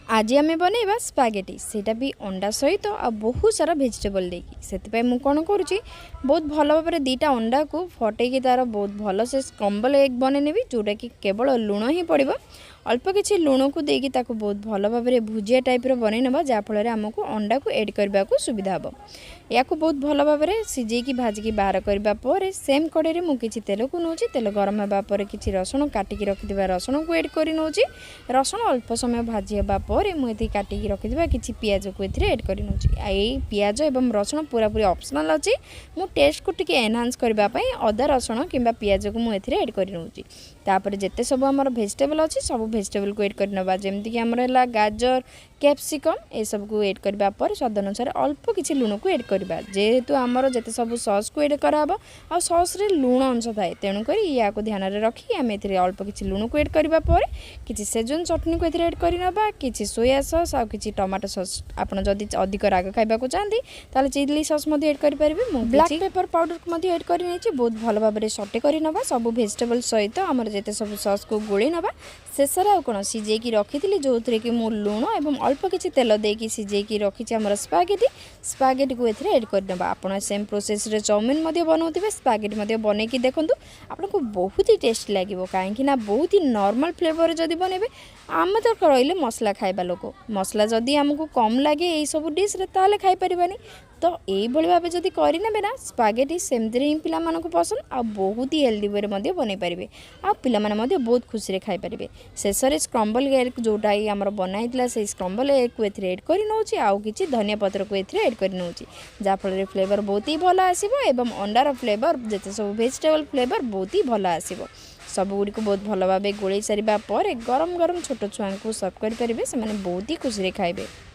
आज आम बनइबा स्पागेटी सेटा भी अंडा सहित आ बहुत सारा भेजिटेबल देकी से मुझे कौन करुँची बहुत भल भाव में दुईटा अंडा को फटेकी तार बहुत भल से स्क्रम्बल एग बनईनेबी जोटा कि केवल लुण ही पड़ो अल्प किसी लुण को देकी ताको बहुत भल भाव में भुजिया टाइप बनईनवा जहाँफल आमको अंडा को एड करने को सुविधा हम या बहुत भल भाव में सिझेकी भाजिकी बाहर करने सेम कड़े में मुझे तेल को नौची तेल गरम होगापर कि रसुण काटिकी रखिथा रसुण को एड कर नौची रसुण अल्प समय भाजी होगापर मुझे काटिकी रखिथा कि पियाज को एड कर नौची यही पियाज और रसुण पूरा पूरी ऑप्शनल अच्छी मु टेस्ट को टिके एनहांस करने अदा रसुण कि पियाज को मुझे एड कर नौची तापर जिते सब आम भेजिटेबल अच्छी सब भेजिटेबल को एड करवा जमीक आमर गाजर कैप्सिकम ये सब को एड करने स्वाद अनुसार अल्प किसी लुण को एड करवा जेहेतु आमर जिते सब सॉस को एड कराब आ सॉस रे लुण अंश थाए तेणुक या ध्यान में रखी आम ए अल्प किसी लुण को एड करने किसी सेजन चटनी को एड करवा कि सोया सॉस आ कि टमाटो सॉस आपड़ जदि अधिक राग खाइबा चाहती ताले चिली सॉस एड करेंगे ब्लैक पेपर पाउडर को एड कर बहुत भल भाव में सटे करवा सब भेजिटेबल सहित आमर जिते सब सॉस को गोली नवा शेष आ कौन सिझेकी रखी जो थे कि मु लुण और अल्प किसी तेल देकी सिझेकी रखी आमर स्पागेटी को एड करवा आप सेम प्रोसेस रे चाउमिन बनाऊे स्पागेटी बनईकी देखूँ आपको बहुत ही टेस्ट लगे कहीं बहुत ही नॉर्मल फ्लेवर जदि बनइबे आम तो रही मसला खाइबा लोक मसला जदि आमको कम लगे यही सब डिश रे ताले खाई परिबानी तो यही भाव जब करेंगे ना स्पागेटी सेमती ही पिला पसंद आ बहुत ही हेल्दी वे में बनई पारे आ पिला बहुत खुशी रे खाई पारे शेष में स्क्रम्बल एग जोटा ही आम बनाई से स्क्रम्बल एग को एड कर नौची आउ कि धनिया पत्र को एड कर नौची जहाँफल फ्लेवर बहुत ही भल आसो एवं अंडार फ्लेवर जिते सब भेजिटेबल फ्लेवर बहुत ही भल आसो सबुड़ी को बहुत भल भाव गोल सारा गरम गरम छोट छुआ को सर्व करेंगे से बहुत ही खुशी रे खाइबे।